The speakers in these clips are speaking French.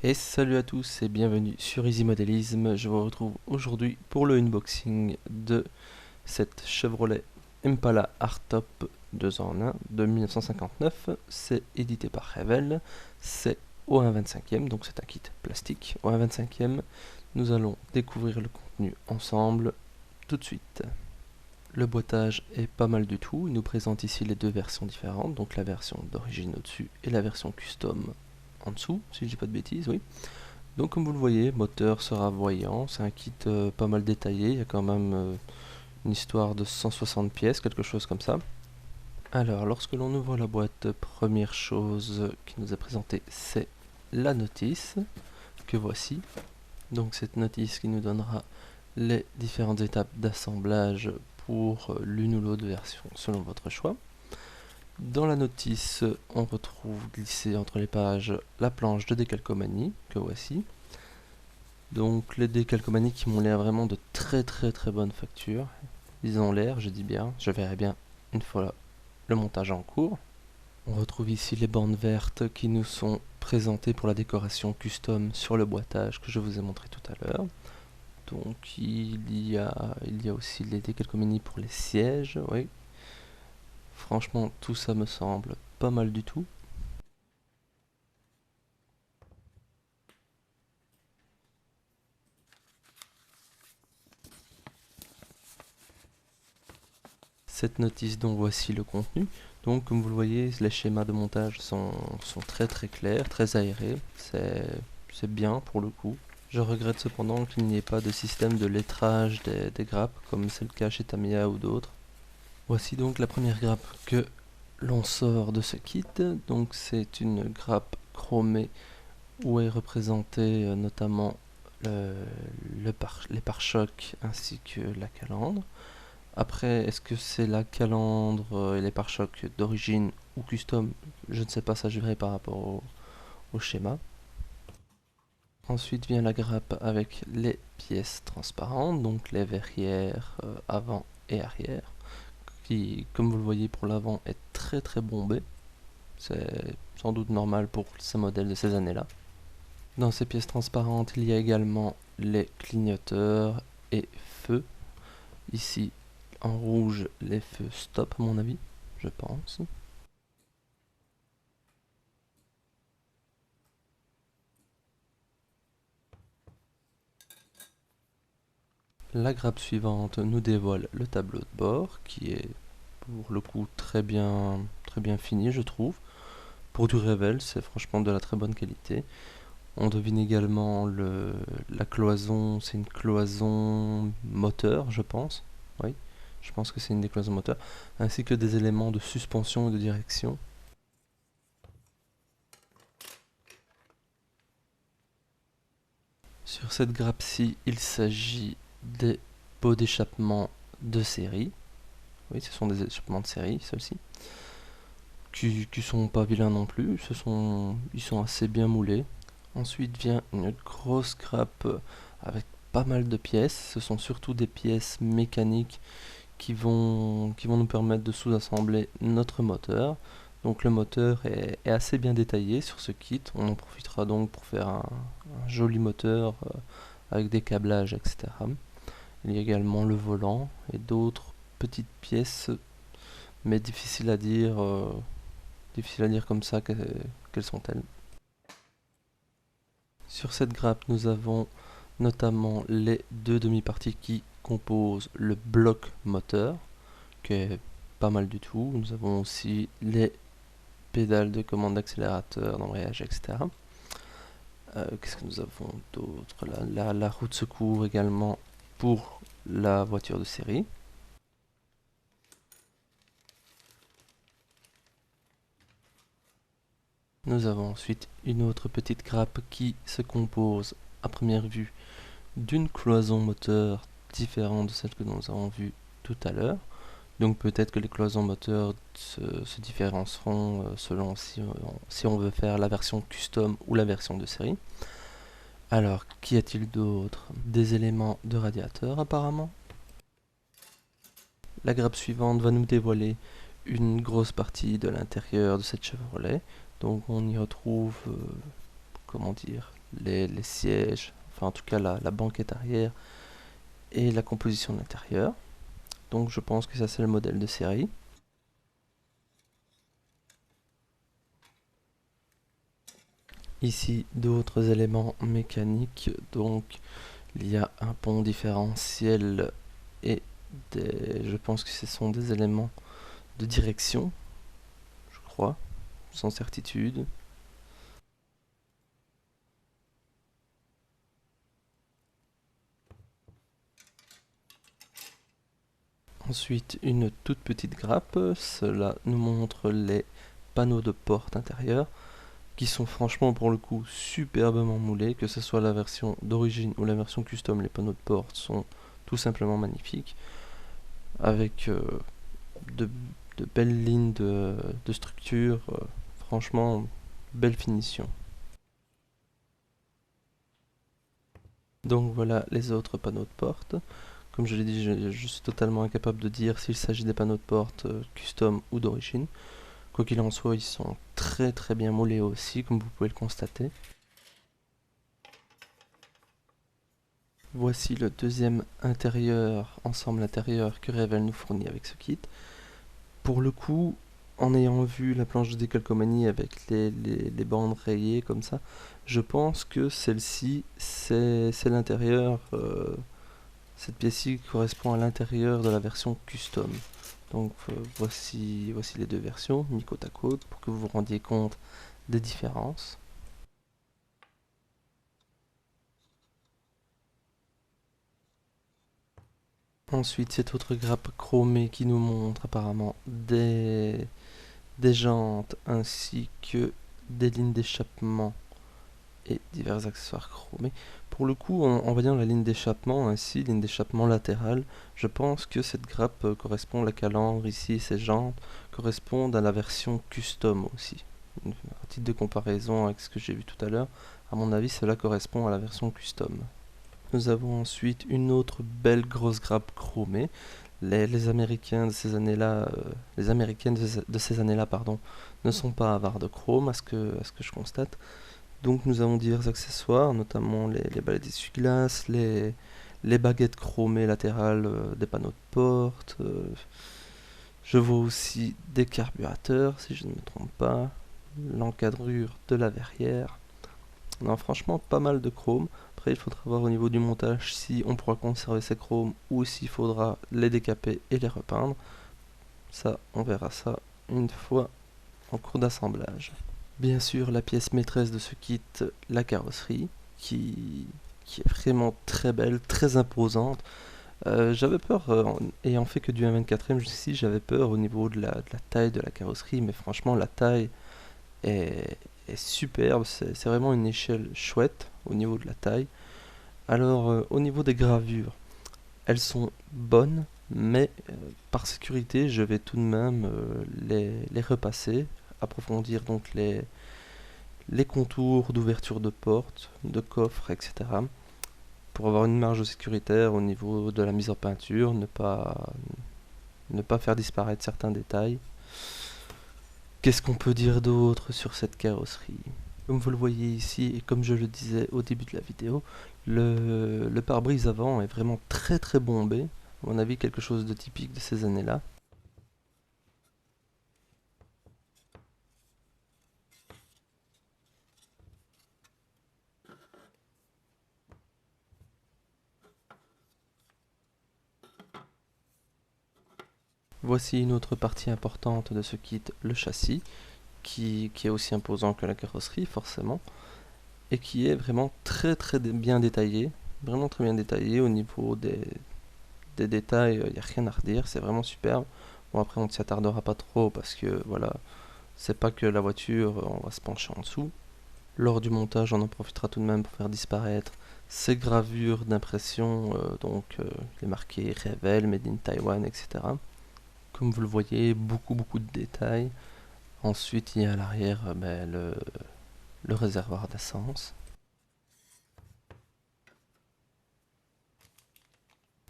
Et salut à tous et bienvenue sur Easy Modélisme. Je vous retrouve aujourd'hui pour le unboxing de cette Chevrolet Impala Hardtop 2 en 1 de 1959. C'est édité par Revell, c'est au 1/25e, donc c'est un kit plastique. Au 1/25e, nous allons découvrir le contenu ensemble tout de suite. Le boîtage est pas mal du tout, il nous présente ici les deux versions différentes, donc la version d'origine au-dessus et la version custom en dessous, si je dis pas de bêtises, oui. Donc comme vous le voyez, moteur sera voyant, c'est un kit pas mal détaillé, il y a quand même une histoire de 160 pièces, quelque chose comme ça. Alors lorsque l'on ouvre la boîte, première chose qui nous est présentée, c'est la notice, que voici. Donc cette notice qui nous donnera les différentes étapes d'assemblage pour l'une ou l'autre version selon votre choix. Dans la notice, on retrouve glissé entre les pages la planche de décalcomanie, que voici. Donc les décalcomanies qui m'ont l'air vraiment de très bonne facture. Ils ont l'air, je dis bien, je verrai bien une fois le montage en cours. On retrouve ici les bandes vertes qui nous sont présentées pour la décoration custom sur le boîtage que je vous ai montré tout à l'heure. Donc il y a aussi les décalcomanies pour les sièges, oui. Franchement, tout ça me semble pas mal du tout. Cette notice dont voici le contenu. Donc comme vous le voyez, les schémas de montage sont très clairs, très aérés. C'est bien pour le coup. Je regrette cependant qu'il n'y ait pas de système de lettrage des grappes, comme c'est le cas chez Tamiya ou d'autres. Voici donc la première grappe que l'on sort de ce kit. Donc c'est une grappe chromée où est représenté notamment les pare-chocs ainsi que la calandre. Après, est-ce que c'est la calandre et les pare-chocs d'origine ou custom? Je ne sais pas, ça je verrai par rapport au schéma. Ensuite vient la grappe avec les pièces transparentes, donc les verrières avant et arrière, qui, comme vous le voyez pour l'avant, est très bombé. C'est sans doute normal pour ces modèles de ces années-là. Dans ces pièces transparentes, il y a également les clignoteurs et feux. Ici, en rouge, les feux stop à mon avis, je pense. La grappe suivante nous dévoile le tableau de bord qui est pour le coup très bien fini, je trouve. Pour du Revell, c'est franchement de la très bonne qualité. On devine également la cloison, c'est une cloison moteur, je pense. Oui, je pense que c'est une des cloisons moteurs, ainsi que des éléments de suspension et de direction. Sur cette grappe-ci, il s'agit des pots d'échappement de série. Oui, ce sont des échappements de série, ceux-ci. Qui sont pas vilains non plus, ils sont assez bien moulés. Ensuite vient une grosse grappe avec pas mal de pièces. Ce sont surtout des pièces mécaniques qui vont nous permettre de sous-assembler notre moteur. Donc le moteur est assez bien détaillé sur ce kit. On en profitera donc pour faire un joli moteur avec des câblages, etc. Il y a également le volant et d'autres petites pièces, mais difficiles à dire comme ça quelles sont-elles. Sur cette grappe, nous avons notamment les deux demi-parties qui composent le bloc moteur, qui est pas mal du tout. Nous avons aussi les pédales de commande d'accélérateur, d'embrayage, etc. Qu'est-ce que nous avons d'autre là, la roue de secours également pour la voiture de série. Nous avons ensuite une autre petite grappe qui se compose à première vue d'une cloison moteur différente de celle que nous avons vue tout à l'heure. Donc peut-être que les cloisons moteurs se différencieront selon si on veut faire la version custom ou la version de série. Alors, qu'y a-t-il d'autre? Des éléments de radiateur apparemment. La grappe suivante va nous dévoiler une grosse partie de l'intérieur de cette Chevrolet. Donc on y retrouve, comment dire, les sièges, enfin en tout cas la banquette arrière et la composition de l'intérieur. Donc je pense que ça c'est le modèle de série. Ici d'autres éléments mécaniques, donc il y a un pont différentiel et je pense que ce sont des éléments de direction, je crois, sans certitude. Ensuite, une toute petite grappe, cela nous montre les panneaux de porte intérieure, qui sont franchement pour le coup superbement moulés, que ce soit la version d'origine ou la version custom, les panneaux de porte sont tout simplement magnifiques, avec de belles lignes de structure, franchement belle finition. Donc voilà les autres panneaux de porte. Comme je l'ai dit, je suis totalement incapable de dire s'il s'agit des panneaux de porte custom ou d'origine. Quoi qu'il en soit, ils sont très très bien moulés aussi, comme vous pouvez le constater. Voici le deuxième ensemble intérieur que Revell nous fournit avec ce kit. Pour le coup, en ayant vu la planche de décalcomanie avec les bandes rayées comme ça, je pense que celle-ci, c'est l'intérieur, cette pièce-ci correspond à l'intérieur de la version custom. Donc voici les deux versions, mis côte à côte, pour que vous vous rendiez compte des différences. Ensuite, cette autre grappe chromée qui nous montre apparemment des jantes ainsi que des lignes d'échappement et divers accessoires chromés. Pour le coup, en voyant la ligne d'échappement ainsi, ligne d'échappement latérale, je pense que cette grappe correspond, la calandre ici, ces jantes, correspondent à la version custom aussi. À titre de comparaison avec ce que j'ai vu tout à l'heure, à mon avis, cela correspond à la version custom. Nous avons ensuite une autre belle grosse grappe chromée. Les Américains de ces années-là, les Américaines de ces années-là, pardon, ne sont pas avares de chrome, à ce que je constate. Donc nous avons divers accessoires, notamment les balais d'essuie-glace, les baguettes chromées latérales des panneaux de porte. Je vois aussi des carburateurs, si je ne me trompe pas, l'encadrure de la verrière. Non, franchement, pas mal de chrome. Après, il faudra voir au niveau du montage si on pourra conserver ces chromes ou s'il faudra les décaper et les repeindre. Ça, on verra ça une fois en cours d'assemblage. Bien sûr, la pièce maîtresse de ce kit, la carrosserie, qui est vraiment très belle, très imposante. J'avais peur, ayant fait que du 1/24e jusqu'ici, j'avais peur au niveau de la taille de la carrosserie, mais franchement, la taille est superbe, c'est vraiment une échelle chouette au niveau de la taille. Alors, au niveau des gravures, elles sont bonnes, mais par sécurité, je vais tout de même les repasser, approfondir donc les contours d'ouverture de porte, de coffre, etc. Pour avoir une marge sécuritaire au niveau de la mise en peinture, ne pas faire disparaître certains détails. Qu'est-ce qu'on peut dire d'autre sur cette carrosserie? Comme vous le voyez ici, et comme je le disais au début de la vidéo, le pare-brise avant est vraiment très très bombé. À mon avis, quelque chose de typique de ces années-là. Voici une autre partie importante de ce kit, le châssis, qui est aussi imposant que la carrosserie forcément, et qui est vraiment très très bien détaillé, vraiment très bien détaillé au niveau des détails, il n'y a rien à redire, c'est vraiment superbe. Bon, après on ne s'y attardera pas trop parce que voilà, c'est pas que la voiture, on va se pencher en dessous. Lors du montage, on en profitera tout de même pour faire disparaître ces gravures d'impression, les marqués Revell, Made in Taiwan, etc. Comme vous le voyez, beaucoup de détails. Ensuite, il y a à l'arrière le réservoir d'essence.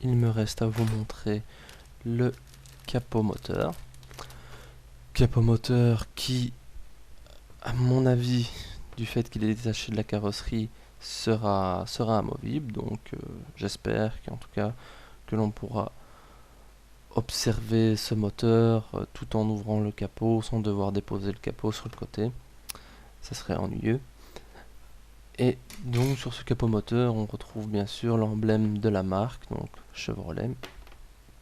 Il me reste à vous montrer le capot moteur. Capot moteur qui, à mon avis, du fait qu'il est détaché de la carrosserie sera amovible, donc j'espère qu'en tout cas que l'on pourra observer ce moteur tout en ouvrant le capot sans devoir déposer le capot sur le côté, ça serait ennuyeux. Et donc sur ce capot moteur on retrouve bien sûr l'emblème de la marque, donc Chevrolet.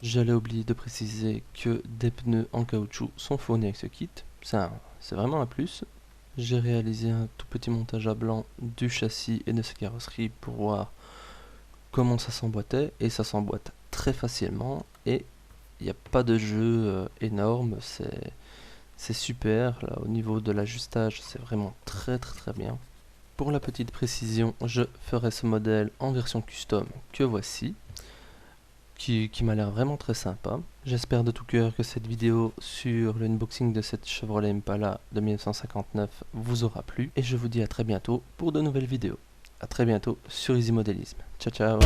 J'allais oublier de préciser que des pneus en caoutchouc sont fournis avec ce kit, c'est vraiment un plus. J'ai réalisé un tout petit montage à blanc du châssis et de sa carrosserie pour voir comment ça s'emboîtait, et ça s'emboîte très facilement et il n'y a pas de jeu énorme, c'est super. Là, au niveau de l'ajustage, c'est vraiment très bien. Pour la petite précision, je ferai ce modèle en version custom que voici, qui m'a l'air vraiment très sympa. J'espère de tout cœur que cette vidéo sur le unboxing de cette Chevrolet Impala de 1959 vous aura plu, et je vous dis à très bientôt pour de nouvelles vidéos. A très bientôt sur Easy Modélisme. Ciao ciao.